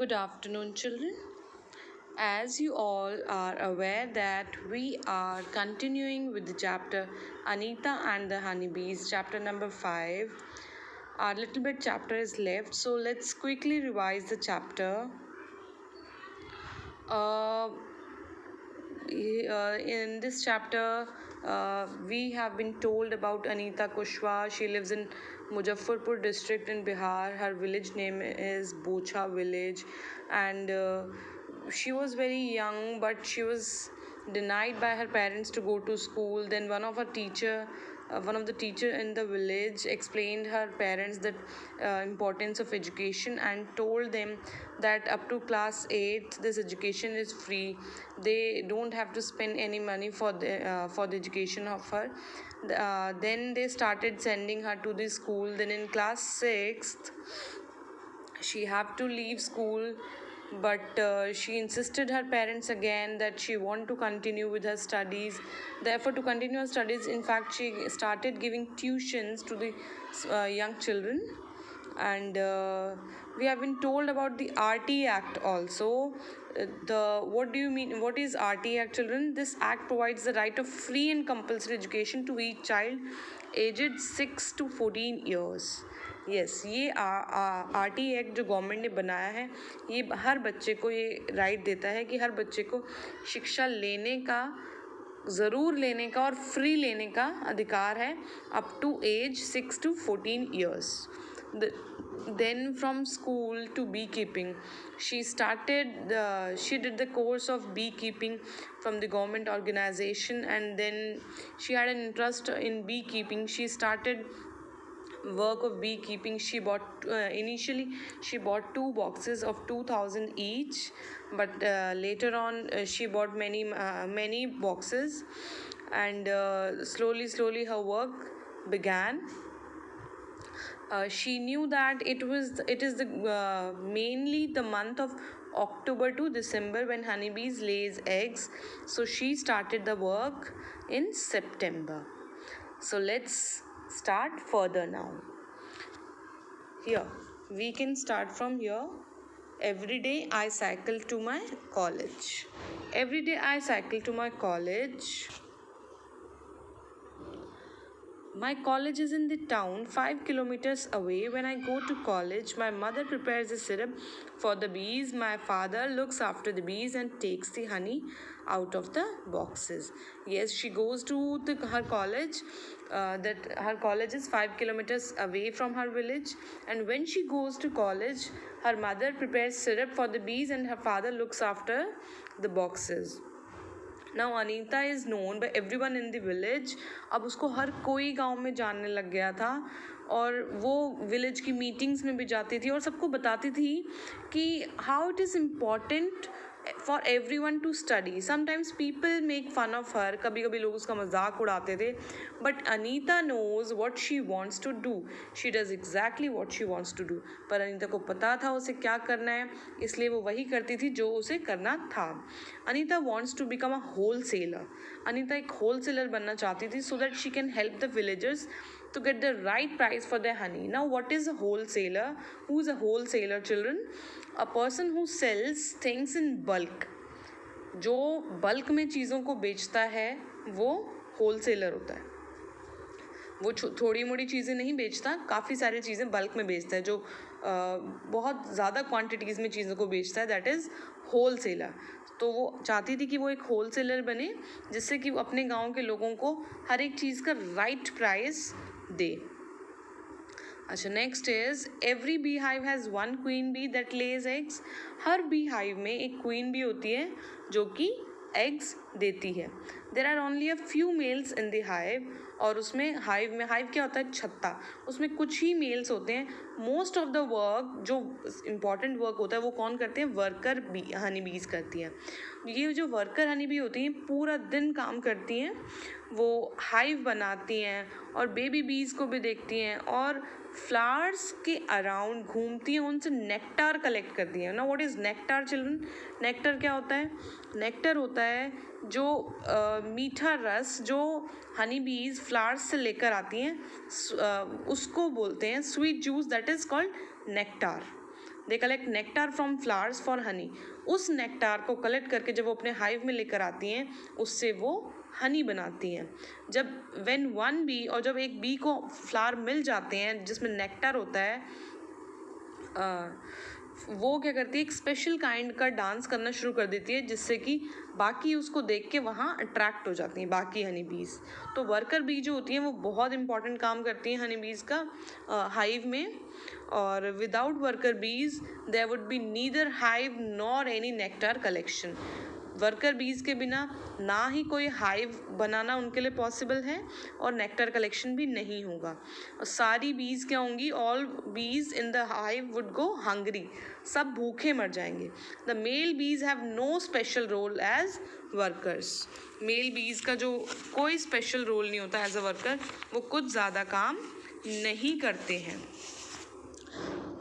Good afternoon, children. As you all are aware that we are continuing with the chapter Anita and the Honeybees, chapter number 5. Our little bit chapter is left, so let's quickly revise the chapter. Uh, in this chapter, we have been told about Anita Kushwaha. She lives in Muzaffarpur district in Bihar. Her village name is Bocha village, and she was very young, but she was denied by her parents to go to school. Then one of the teacher in the village explained her parents the importance of education and told them that up to class 8 this education is free. They don't have to spend any money for the education of her. Then they started sending her to the school. Then in class 6th she had to leave school, but she insisted her parents again that she want to continue with her studies. Therefore, to continue her studies, in fact, she started giving tuitions to the young children. And we have been told about the RT Act also. What do you mean? What is RT Act, children? This act provides the right of free and compulsory education to each child aged 6 to 14 years. Yes, ये RT act जो government ने बनाया है, ये हर बच्चे को ये right देता है कि हर बच्चे को शिक्षा लेने का, ज़रूर लेने का और फ्री लेने का अधिकार है up to as 6 to 14 years. Then from school to beekeeping, she did the course of beekeeping from the government organization, and then she had an interest in beekeeping. She started work of beekeeping. She bought initially she bought 2 boxes of 2,000 each, but later on she bought many boxes, and slowly her work began. She knew that it is the mainly the month of October to December when honeybees lays eggs, so she started the work in September. So let's start further now. Here we can start from here. Every day I cycle to my college. Every day I cycle to my college. My college is in the town 5 kilometers away. When I go to college, my mother prepares the syrup for the bees. My father looks after the bees and takes the honey out of the boxes. Yes, she goes to her college. Her college is 5 kilometers away from her village, and when she goes to college, her mother prepares syrup for the bees and her father looks after the boxes. Now Anita is known by everyone in the village. अब उसको हर कोई गांव में जानने लग गया था, और वो विलेज की मीटिंग्स में भी जाती थी और सबको बताती थी कि how it is important for everyone to study. Sometimes people make fun of her, कभी कभी लोग उसका मजाक उड़ाते थे, but Anita knows what she wants to do. She does exactly what she wants to do. पर अनीता को पता था उसे क्या करना है, इसलिए वो वही करती थी जो उसे करना था. Anita wants to become a wholesaler. Anita एक wholesaler बनना चाहती थी so that she can help the villagers to get the right price for their honey. Now what is a wholesaler? Who is a wholesaler, children? A person who sells things in bulk. जो bulk में चीज़ों को बेचता है वो wholesaler होता है. वो थोड़ी मोड़ी चीज़ें नहीं बेचता, काफ़ी सारी चीज़ें बल्क में बेचता है. जो बहुत ज़्यादा क्वांटिटीज़ में चीज़ों को बेचता है, दैट इज़ होलसेलर. तो वो चाहती थी कि वो एक होलसेलर बने, जिससे कि वो अपने गांव के लोगों को हर एक चीज़ का राइट प्राइस दे. अच्छा, next is every bee hive has one queen bee that lays eggs. हर बी हाइव में एक क्वीन बी होती है जो कि एग्स देती है. There are only a few males in the hive. और उसमें हाइव क्या होता है, छत्ता, उसमें कुछ ही मेल्स होते हैं. मोस्ट ऑफ द वर्क, जो इम्पॉर्टेंट वर्क होता है, वो कौन करते हैं? वर्कर बी हनी बीज करती हैं. ये जो वर्कर हनी बी होती हैं पूरा दिन काम करती हैं. वो हाइव बनाती हैं और बेबी बीज को भी देखती हैं और फ्लावर्स के अराउंड घूमती हैं, उनसे नेक्टार कलेक्ट करती हैं. ना what is nectar, children? Nectar क्या होता है? नेक्टर होता है जो मीठा रस जो हनी बीज फ्लावर्स से लेकर आती हैं, उसको बोलते हैं sweet juice, that is called nectar. They collect nectar from flowers for Honey. उस नेक्टार को कलेक्ट करके जब वो अपने हाइव में लेकर आती हैं, उससे वो हनी बनाती हैं. जब व्हेन वन बी, और जब एक बी को फ्लावर मिल जाते हैं जिसमें नेक्टार होता है, वो क्या करती है, एक स्पेशल काइंड का डांस करना शुरू कर देती है, जिससे कि बाकी उसको देख के वहाँ अट्रैक्ट हो जाती हैं बाकी हनी बीज. तो वर्कर बी जो होती हैं वो बहुत इंपॉर्टेंट काम करती हैं हनी बीज का हाइव में. और without worker bees there would be neither hive nor any nectar collection. Worker bees के बिना ना ही कोई हाइव बनाना उनके लिए पॉसिबल है और नेक्टर कलेक्शन भी नहीं होगा. और सारी बीज क्या होंगी, all bees in the hive would go hungry. सब भूखे मर जाएंगे. The male bees have no special role as workers. Male bees का जो कोई स्पेशल रोल नहीं होता एज अ वर्कर, वो कुछ ज़्यादा काम नहीं करते हैं.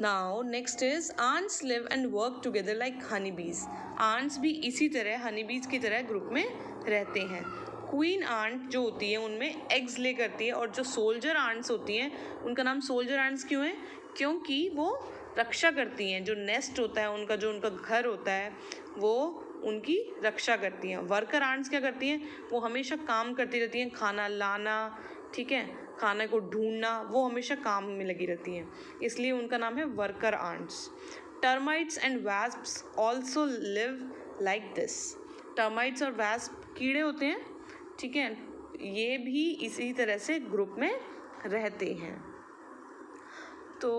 Now next is ants live and work together like honeybees. Ants भी इसी तरह honeybees की तरह ग्रुप में रहते हैं. क्वीन आंट जो होती है उनमें एग्स ले करती है, और जो सोल्जर आंट्स होती हैं उनका नाम सोल्जर आंट्स क्यों है, क्योंकि वो रक्षा करती हैं. जो नेस्ट होता है उनका, जो उनका घर होता है, वो उनकी रक्षा करती हैं. वर्कर आंट्स क्या करती हैं, वो हमेशा काम करती रहती हैं, खाना लाना, ठीक है, खाने को ढूंढना, वो हमेशा काम में लगी रहती हैं, इसलिए उनका नाम है worker ants. Termites and wasps also live like this. Termites और वैस्प कीड़े होते हैं, ठीक है, ये भी इसी तरह से ग्रुप में रहते हैं. तो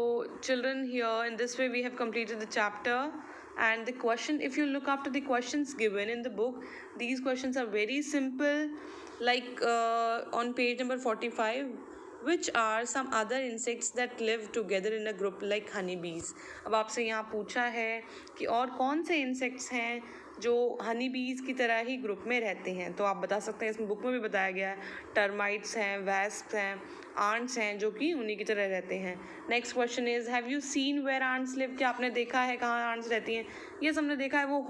children, here in this way we have completed the chapter. And the question, if you look after the questions given in the book, these questions are very simple. Like on page number 45, which are some other insects that live together in a group like honeybees. अब आपसे यहाँ पूछा है कि और कौन से insects हैं जो हनी बीज की तरह ही ग्रुप में रहते हैं, तो आप बता सकते हैं. इसमें बुक में भी बताया गया है. टर्माइट्स हैं, वैस्प हैं, आंट्स हैं जो कि उन्हीं की तरह रहते हैं. Next question is, have you seen where ants live. क्या आपने देखा है कहाँ आंट्स रहती हैं. ये हमने देखा है, वो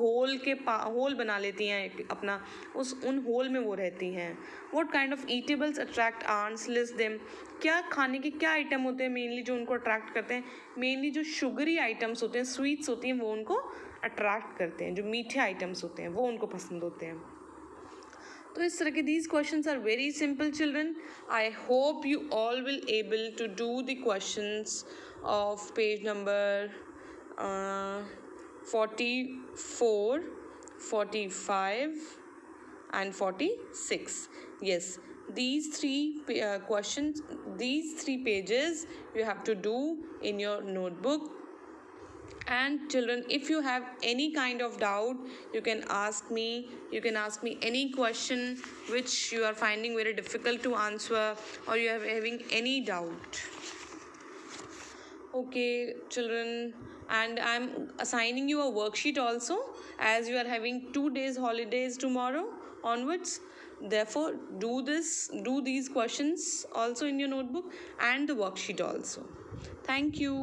होल बना लेती हैं अपना, उन होल में वो रहती हैं. What kind of eatables attract ants, list them. क्या खाने के क्या आइटम होते हैं मेनली जो उनको अट्रैक्ट करते हैं. मेनली जो शुगरी आइटम्स होते हैं, स्वीट्स होती हैं, वो उनको अट्रैक्ट करते हैं. जो मीठे आइटम्स होते हैं वो उनको पसंद होते हैं. तो इस तरह के these questions are very simple children. I hope you all will able to do the questions of page number 44, 45 and 46. Yes, these three questions, these 3 pages you have to do in your notebook. And children, if you have any kind of doubt, you can ask me any question which you are finding very difficult to answer, or you are having any doubt. Okay children, and I'm assigning you a worksheet also, as you are having 2 days holidays tomorrow onwards. Therefore do these questions also in your notebook and the worksheet also. Thank you.